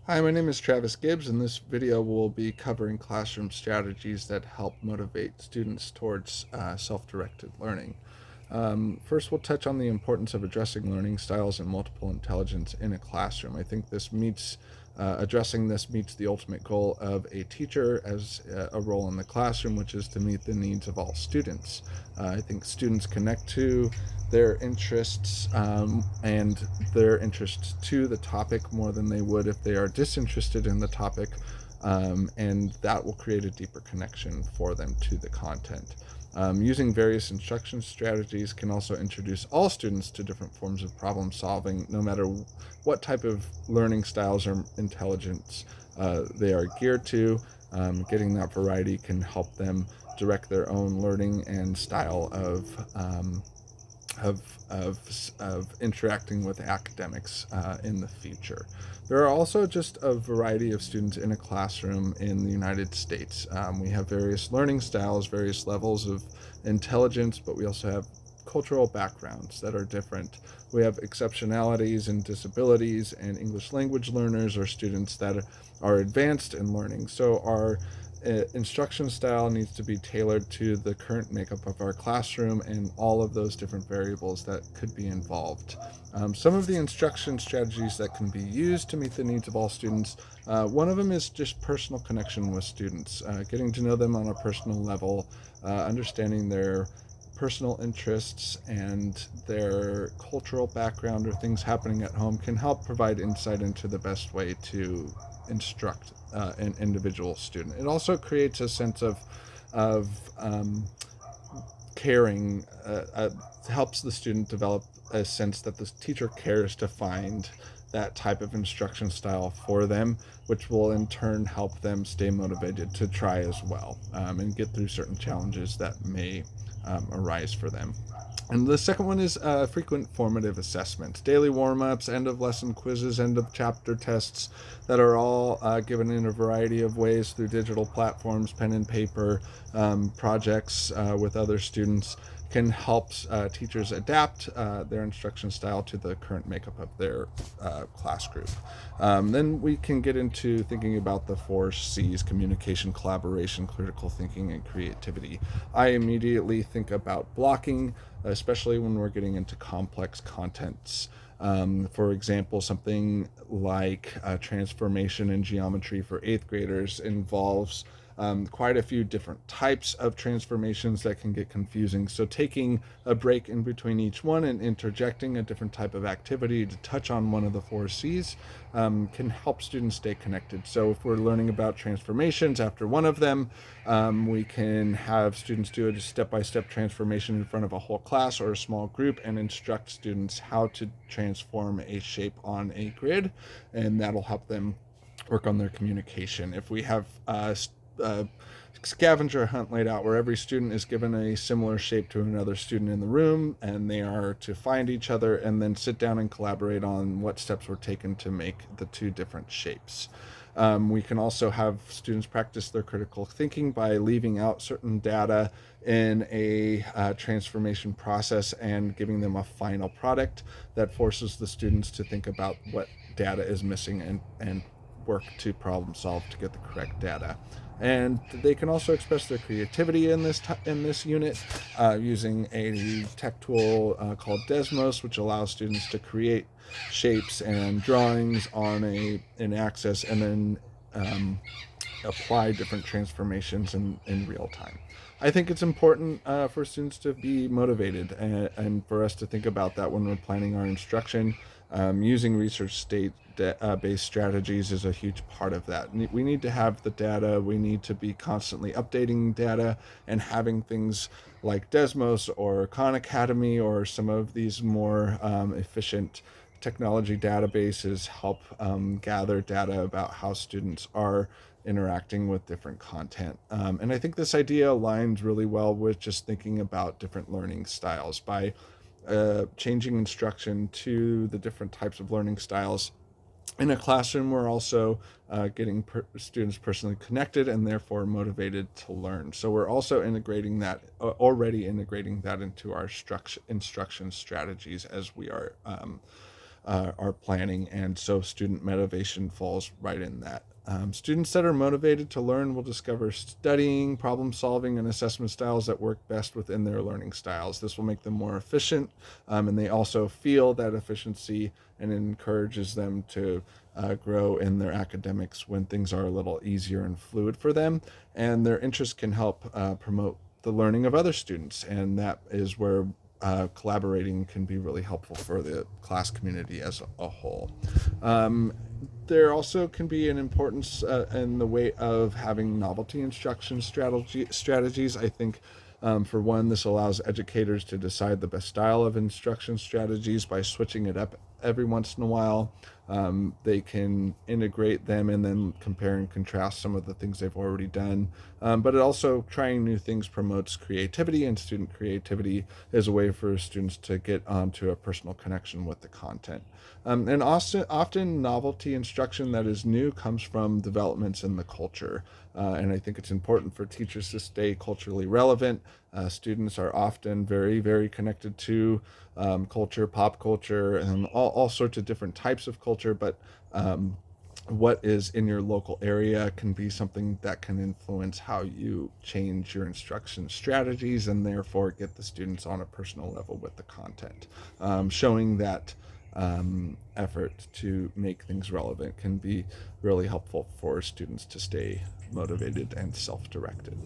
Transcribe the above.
Hi, my name is Travis Gibbs. In this video, we'll be covering classroom strategies that help motivate students towards self-directed learning. First, we'll touch on the importance of addressing learning styles and multiple intelligence in a classroom. I think addressing this meets the ultimate goal of a teacher as a role in the classroom, which is to meet the needs of all students. I think students connect to their interests and their interests to the topic more than they would if they are disinterested in the topic, and that will create a deeper connection for them to the content. Using various instruction strategies can also introduce all students to different forms of problem solving, no matter what type of learning styles or intelligence they are geared to. Getting that variety can help them direct their own learning and style of, of interacting with academics in the future. There are also just a variety of students in a classroom in the United States. We have various learning styles, various levels of intelligence, but we also have cultural backgrounds that are different. We have exceptionalities and disabilities, and English language learners or students that are advanced in learning. So our instruction style needs to be tailored to the current makeup of our classroom and all of those different variables that could be involved. Some of the instruction strategies that can be used to meet the needs of all students, one of them is just personal connection with students, getting to know them on a personal level, understanding their personal interests and their cultural background or things happening at home can help provide insight into the best way to instruct an individual student. It also creates a sense of caring, helps the student develop a sense that the teacher cares to find that type of instruction style for them, which will in turn help them stay motivated to try as well, and get through certain challenges that may arise for them. And the second one is frequent formative assessments, daily warm ups, end of lesson quizzes, end of chapter tests that are all given in a variety of ways through digital platforms, pen and paper, projects with other students can help teachers adapt their instruction style to the current makeup of their class group. Then we can get into thinking about the four C's: communication, collaboration, critical thinking, and creativity. I immediately think about blocking, especially when we're getting into complex contents. For example, something like transformation in geometry for eighth graders involves quite a few different types of transformations that can get confusing. So, taking a break in between each one and interjecting a different type of activity to touch on one of the four C's can help students stay connected. So, if we're learning about transformations after one of them, we can have students do a step by step transformation in front of a whole class or a small group and instruct students how to transform a shape on a grid, and that'll help them work on their communication. If we have uh, scavenger hunt laid out where every student is given a similar shape to another student in the room, and they are to find each other and then sit down and collaborate on what steps were taken to make the two different shapes. We can also have students practice their critical thinking by leaving out certain data in a transformation process and giving them a final product that forces the students to think about what data is missing and work to problem solve to get the correct data. And they can also express their creativity in this unit using a tech tool called Desmos, which allows students to create shapes and drawings on an axis and then apply different transformations in real time. I think it's important for students to be motivated and for us to think about that when we're planning our instruction. Using research state based strategies is a huge part of that. We need to have the data, we need to be constantly updating data and having things like Desmos or Khan Academy or some of these more efficient technology databases help gather data about how students are interacting with different content. And I think this idea aligns really well with just thinking about different learning styles. By changing instruction to the different types of learning styles in a classroom, we're also getting students personally connected and therefore motivated to learn. So we're also integrating that, already integrating that into our instruction strategies as we are are planning, and so student motivation falls right in that. Students that are motivated to learn will discover studying, problem solving, and assessment styles that work best within their learning styles. This will make them more efficient, and they also feel that efficiency, and it encourages them to grow in their academics when things are a little easier and fluid for them. And their interests can help promote the learning of other students, and that is where collaborating can be really helpful for the class community as a whole. Um, there also can be an importance in the way of having novelty instruction strategies. I think, for one, this allows educators to decide the best style of instruction strategies by switching it up every once in a while. They can integrate them and then compare and contrast some of the things they've already done. But it also, trying new things promotes creativity, and student creativity is a way for students to get onto a personal connection with the content. And often novelty instruction that is new comes from developments in the culture. And I think it's important for teachers to stay culturally relevant. Students are often very, very connected to culture, pop culture, and all sorts of different types of culture. But what is in your local area can be something that can influence how you change your instruction strategies, and therefore get the students on a personal level with the content. Showing that effort to make things relevant can be really helpful for students to stay motivated and self-directed.